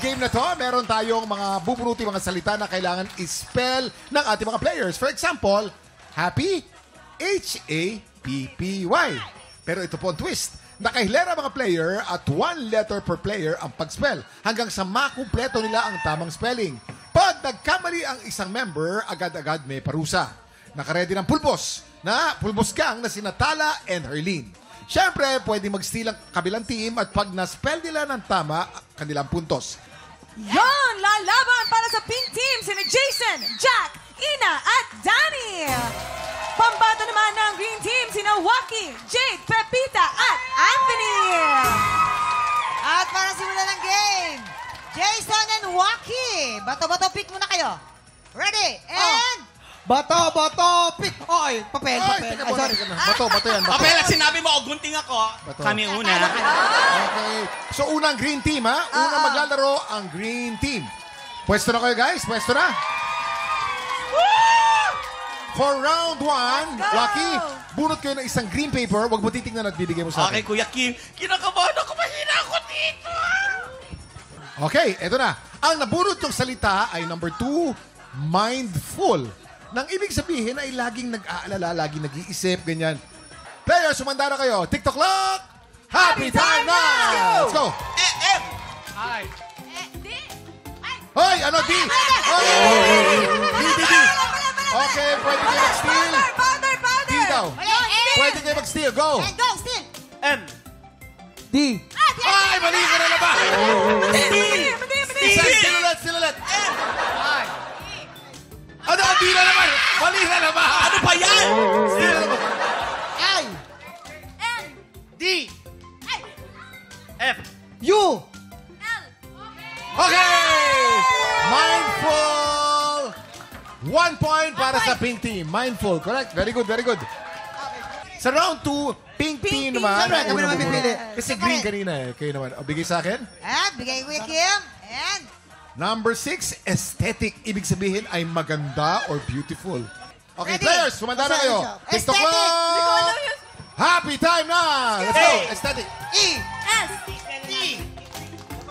game na to, meron tayong mga bubunuti mga salita na kailangan i-spell ng ating mga players. For example, happy, H-A-P-P-Y. Pero ito po ang twist. Nakahilera mga player at 1 letter per player ang pag-spell hanggang sa makumpleto nila ang tamang spelling. Pag nagkamali ang isang member, agad-agad may parusa. Nakaredy ng pulbos gang na sina Tala and Herlene. Siyempre, pwede mag-steal ang kabilang team at pag na-spell nila ng tama, kanilang puntos. Yon! Lalaban para sa pink team sina Jason, Jack, Ina at Danny. Pambato naman ng green team sina Waki, Jade, Pepita at Anthony. At para simulan ng game, Jason and Waki. Bato-bato pick muna kayo. Ready? And... Bato, pick. Oy, papel. Sorry. Bato yan. Papel at sinabi mo, gunting ako. Bato. Kami una. Okay. So, unang green team, ha? Unang maglalaro ang green team. Pwesto na kayo, guys. Pwesto na. For round 1, Waki, bunot kayo ng isang green paper. Huwag mo titignan at bibigay mo sa akin. Okay, Kuya Kim. Kinakabahan ako. Mahina ako dito. Okay, eto na. Ang nabunot yung salita ay number 2, mindful. Nang ibig sabihin ay laging nag-aalala, laging nag-iisip, ganyan. Players, sumanda na kayo. TikTok clock! Happy time na! Let's go! M. D. Hoy, ano, D? D. Okay, pwede kayo mag-steal. Powder. D daw. Pwede kayo mag-steal. Go! And go, still. M. D. Ay, mali ka na naman! Steal ulit. Ano, D na naman! Mali na naman! Ano pa yan? Steal na naman. Ay. D. F. U. Okay! Mindful! 1 point para sa pink team. Mindful, correct? Very good. Sa round 2, pink team naman. Siyempre, kami naman pipili. Kasi green kanina eh. Kayo naman. O, bigay sa akin. Bigay ko yung Kim. And... Number 6, aesthetic. Ibig sabihin ay maganda or beautiful. Okay, Ready? players, sumanda na kayo. TikTok Aesthetic. clock! Happy time na! Let's go! Aesthetic. E.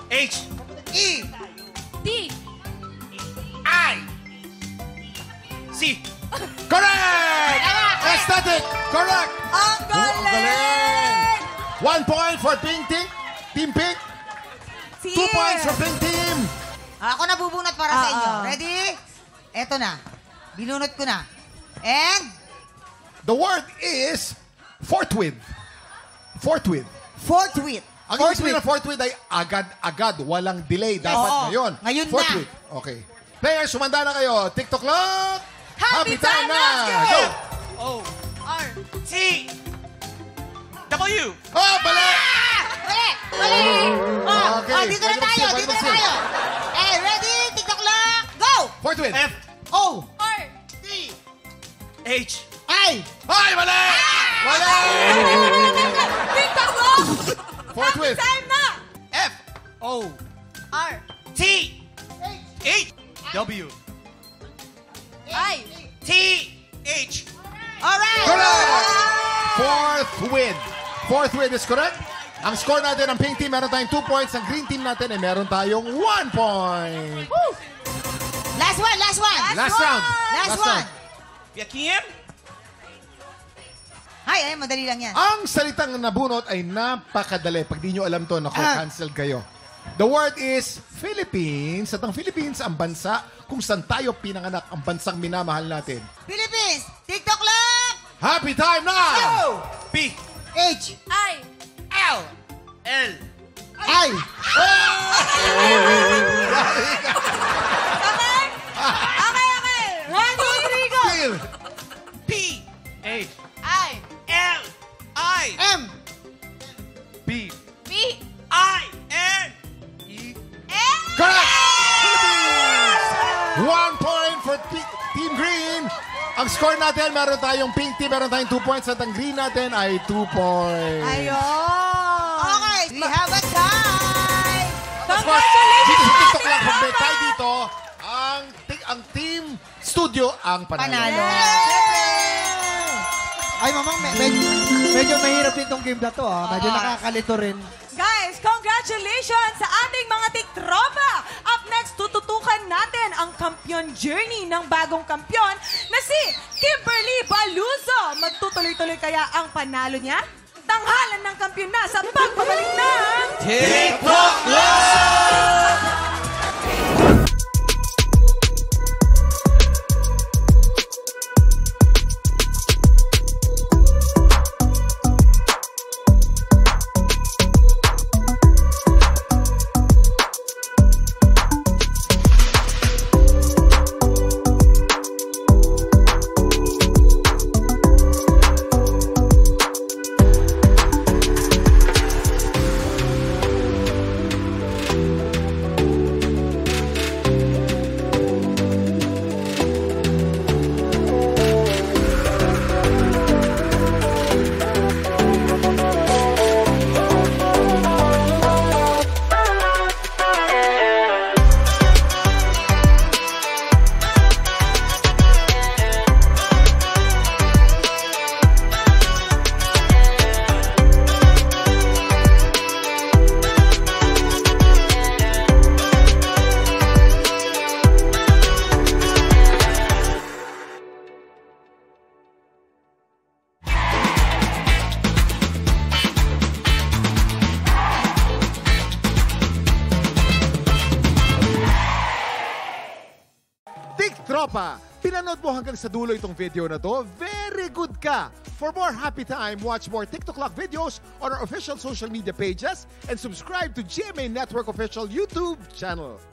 H. E. I. C. Correct! Aesthetic! Correct! Ang galing! 1 point for pink team. Team pink. 2 points for pink team. Ako na bubunot para sa inyo. Ready? Eto na. Binunot ko na. And... The word is forthwith. Forthwith. Forthwith. Ang ibig sabihin ng forthwith ay agad-agad, walang delay. Dapat Oo. ngayon. Ngayon na. Forthwith. Okay. Players, sumanda na kayo. TikTok clock. Happy time na! Go! O. R. T. W. Oh, bali! Mali! Okay. Dito na Pwede tayo. mag-steal, Dito na pwede tayo. Ready? TikTok clock. Go! Forthwith. F. O. D. H. I. Ay, mali! Mali! TikTok clock! Forthwith. Time na! F. O. R. T. H. W. I. T. H. Alright! Correct! Forthwith. Forthwith is correct. Ang score natin ng pink team, meron tayong 2 points. Ang green team natin ay meron tayong 1 point. Last one. Last round. Last one. Kuya Kim. Ay, madali lang yan. Ang salitang nabunot ay napakadali. Pag di nyo alam to, cancel kayo. The word is Philippines. At ang Philippines, ang bansa kung saan tayo pinanganak, ang bansang minamahal natin. Philippines! TikTok clock! Happy time na! P. H. I. L. L. I. Okay. 1, 2, 3, go! Clear. P. H. I. L. I. M. B. B. I. N. E. Correct! Philippines! 1 point for Team Green. Ang score natin, meron tayong pink team, meron tayong 2 points. At ang green natin ay 2 points. Ayun! Okay, we have a tie! Congratulations! Dito sa TikTok lang, pag may tie dito, ang team studio ang panalo. Panalo. Ay, mamang, medyo mahirap din tong game na to. Medyo nakakalito rin. Guys, congratulations sa ating mga tiktropa! Up next, tututukan natin ang kampiyon journey ng bagong kampiyon na si Kimberly Baluzo. Magtutuloy-tuloy kaya ang panalo niya? Tanghalan ng kampiyon na sa pagbabalik ng TikTok Live! Tropa, pinanood mo hanggang sa dulo itong video na to? Very good ka! For more happy time, watch more TikTok Lock videos on our official social media pages and subscribe to GMA Network official YouTube channel.